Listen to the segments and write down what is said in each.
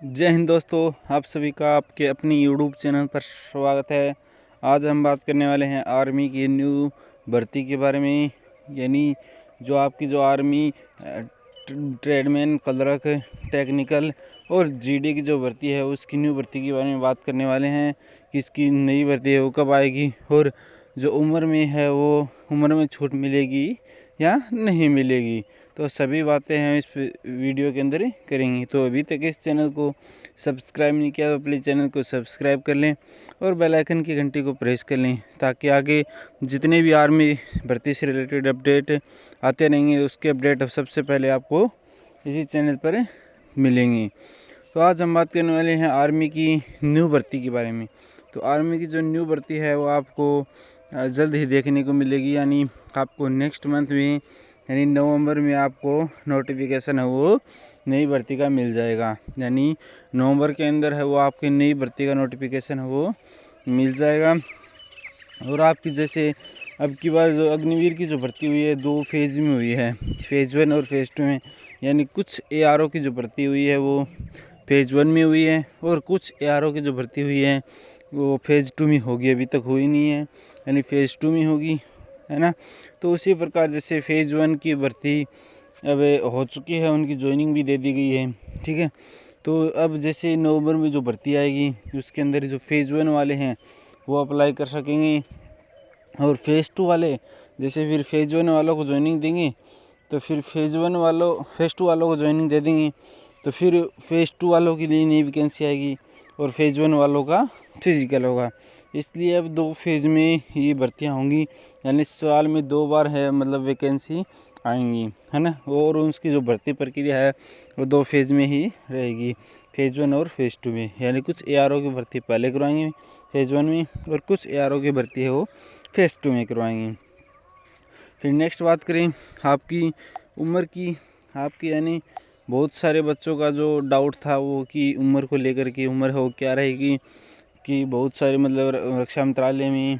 जय हिंद दोस्तों, आप सभी का आपके अपनी यूट्यूब चैनल पर स्वागत है। आज हम बात करने वाले हैं आर्मी की न्यू भर्ती के बारे में, यानी जो आपकी जो आर्मी ट्रेडमैन, क्लर्क, टेक्निकल और जीडी की जो भर्ती है उसकी न्यू भर्ती के बारे में बात करने वाले हैं कि इसकी नई भर्ती है वो कब आएगी और जो उम्र में है वो उम्र में छूट मिलेगी या नहीं मिलेगी। तो सभी बातें हम इस वीडियो के अंदर करेंगे। तो अभी तक इस चैनल को सब्सक्राइब नहीं किया तो प्लीज़ चैनल को सब्सक्राइब कर लें और बेल आइकन की घंटी को प्रेस कर लें, ताकि आगे जितने भी आर्मी भर्ती से रिलेटेड अपडेट आते रहेंगे उसके अपडेट सबसे पहले आपको इसी चैनल पर मिलेंगे। तो आज हम बात करने वाले हैं आर्मी की न्यू भर्ती के बारे में। तो आर्मी की जो न्यू भर्ती है वो आपको जल्द ही देखने को मिलेगी, यानी आपको नेक्स्ट मंथ में यानी नवंबर में आपको नोटिफिकेशन है वो नई भर्ती का मिल जाएगा। यानी नवंबर के अंदर है वो आपकी नई भर्ती का नोटिफिकेशन है वो मिल जाएगा। और आपकी जैसे अब की बार जो अग्निवीर की जो भर्ती हुई है 2 फेज़ में हुई है, फेज़ 1 और फेज़ 2 में। यानी कुछ ARO की जो भर्ती हुई है वो फेज़ 1 में हुई है और कुछ ARO की जो भर्ती हुई है वो फेज़ 2 में होगी, अभी तक हुई नहीं है, यानी फेज़ 2 में होगी, है ना। तो उसी प्रकार जैसे फेज़ 1 की भर्ती अब हो चुकी है, उनकी ज्वाइनिंग भी दे दी गई है, ठीक है। तो अब जैसे नवंबर में जो भर्ती आएगी उसके अंदर जो फेज़ 1 वाले हैं वो अप्लाई कर सकेंगे और फेज़ 2 वाले जैसे फिर फेज़ 1 वालों को ज्वाइनिंग देंगे तो फिर फेज़ 2 वालों को ज्वाइनिंग दे देंगे, तो फिर फेज़ 2 वालों के लिए नई वैकेंसी आएगी और फेज़ 1 वालों का फिजिकल होगा। इसलिए अब 2 फेज़ में ये भर्तियाँ होंगी, यानी साल में 2 बार है मतलब वैकेंसी आएंगी, है ना। और उसकी जो भर्ती प्रक्रिया है वो 2 फेज़ में ही रहेगी, फेज़ 1 और फेज़ 2 में। यानी कुछ ARO की भर्ती पहले करवाएंगे फेज़ 1 में और कुछ ARO की भर्ती है वो फेज़ 2 में करवाएंगे। फिर नेक्स्ट बात करें आपकी उम्र की, आपकी यानी बहुत सारे बच्चों का जो डाउट था वो कि उम्र को लेकर के उम्र हो क्या रहेगी, कि बहुत सारे मतलब रक्षा मंत्रालय में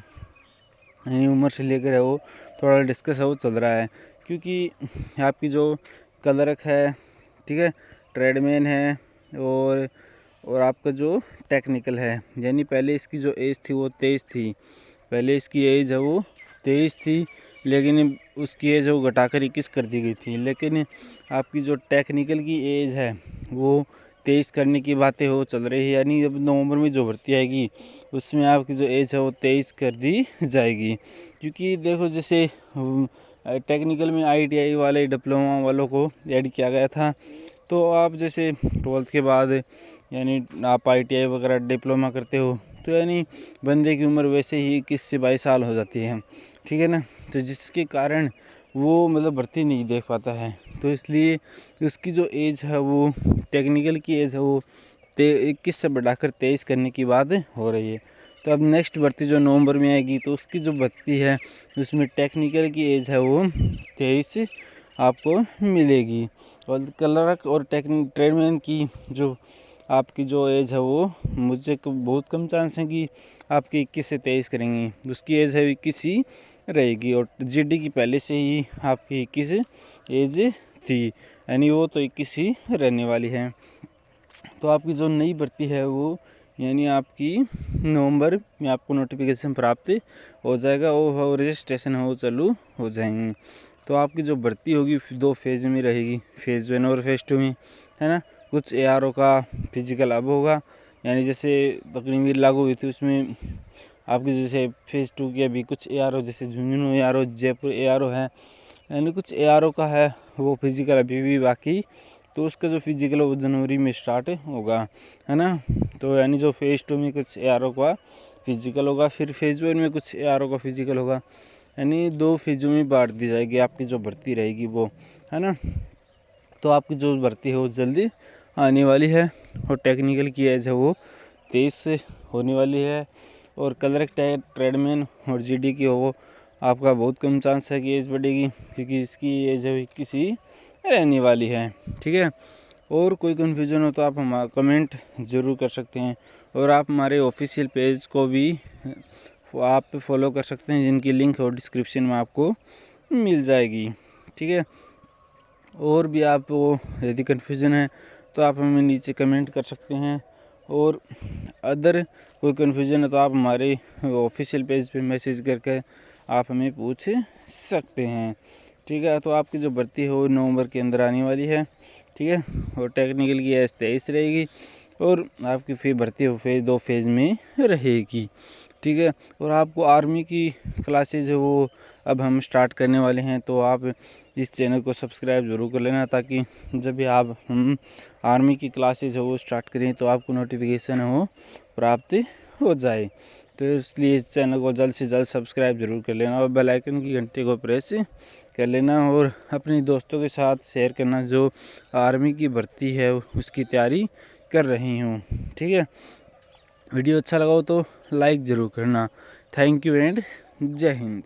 यानी उम्र से लेकर है वो थोड़ा डिस्कस है वो चल रहा है, क्योंकि आपकी जो क्लर्क है, ठीक है, ट्रेडमैन है और आपका जो टेक्निकल है, यानी पहले इसकी जो एज थी वो 23 थी, पहले इसकी एज है वो 23 थी, लेकिन उसकी एज है वो घटाकर 21 कर दी गई थी। लेकिन आपकी जो टेक्निकल की एज है वो 23 करने की बातें हो चल रही है, यानी अब नवंबर में जो भर्ती आएगी उसमें आपकी जो एज है वो 23 कर दी जाएगी। क्योंकि देखो जैसे टेक्निकल में ITI वाले डिप्लोमा वालों को ऐड किया गया था, तो आप जैसे 12th के बाद यानी आप ITI वगैरह डिप्लोमा करते हो तो यानी बंदे की उम्र वैसे ही 21 से 22 साल हो जाती है, ठीक है ना। तो जिसके कारण वो मतलब भर्ती नहीं देख पाता है, तो इसलिए उसकी जो एज है वो टेक्निकल की एज है वो 21 से बढ़ाकर 23 करने की बात हो रही है। तो अब नेक्स्ट भर्ती जो नवंबर में आएगी तो उसकी जो भर्ती है उसमें टेक्निकल की एज है वो 23 आपको मिलेगी और क्लर्क और ट्रेडमैन की जो आपकी जो एज है वो मुझे बहुत कम चांस है कि आपकी 21 से 23 करेंगे, उसकी एज है 21 ही रहेगी। और GD की पहले से ही आपकी 21 एज थी, यानी वो तो 21 ही रहने वाली है। तो आपकी जो नई भर्ती है वो यानी आपकी नवंबर में आपको नोटिफिकेशन प्राप्त हो जाएगा और रजिस्ट्रेशन हो चालू हो जाएंगे। तो आपकी जो भर्ती होगी 2 फेज़ में रहेगी, फेज़ 1 और फेज़ 2 में, है ना। कुछ ARO का फिजिकल अब होगा, यानी जैसे अग्निवीर लागू हुई थी उसमें आपकी जैसे फेज़ 2 की अभी कुछ ARO जैसे झुंझुनू ARO, जयपुर ARO है, यानी कुछ ARO का है वो फिजिकल अभी भी बाकी, तो उसका जो फिजिकल है वो जनवरी में स्टार्ट होगा, है ना। तो यानी जो फेज़ 2 में कुछ ARO का फिजिकल होगा, फिर फेज़ 1 में कुछ ARO का फिजिकल होगा, यानी 2 फेज़ों में बांट दी जाएगी आपकी जो भर्ती रहेगी वो, है ना। तो आपकी जो भर्ती है वो जल्दी आने वाली है और टेक्निकल की एज है वो 23 होने वाली है और क्लर्क, ट्रेडमैन और GD की हो वो आपका बहुत कम चांस है कि एज बढ़ेगी, क्योंकि इसकी एज है 21 ही रहने वाली है, ठीक है। और कोई कन्फ्यूज़न हो तो आप हम कमेंट ज़रूर कर सकते हैं और आप हमारे ऑफिशियल पेज को भी आप फॉलो कर सकते हैं, जिनकी लिंक और डिस्क्रिप्शन में आपको मिल जाएगी, ठीक है। और भी आप वो यदि कन्फ्यूज़न है तो आप हमें नीचे कमेंट कर सकते हैं। और अदर कोई कन्फ्यूज़न है तो आप हमारे ऑफिशियल पेज पे मैसेज करके आप हमें पूछ सकते हैं। ठीक है, तो आपकी जो भर्ती है वो नवंबर के अंदर आने वाली है। ठीक है, और टेक्निकल की एज 23 रहेगी और आपकी फिर भर्ती हो दो फेज़ में रहेगी। ठीक है, और आपको आर्मी की क्लासेज है वो अब हम स्टार्ट करने वाले हैं, तो आप इस चैनल को सब्सक्राइब ज़रूर कर लेना, ताकि जब भी आप हम आर्मी की क्लासेज है वो स्टार्ट करें तो आपको नोटिफिकेशन हो प्राप्त हो जाए। तो इसलिए इस चैनल को जल्द से जल्द सब्सक्राइब ज़रूर कर लेना और बेल आइकन की घंटे को प्रेस कर लेना और अपने दोस्तों के साथ शेयर करना जो आर्मी की भर्ती है उसकी तैयारी कर रही हूँ। ठीक है, वीडियो अच्छा लगा हो तो लाइक ज़रूर करना। थैंक यू एंड जय हिंद।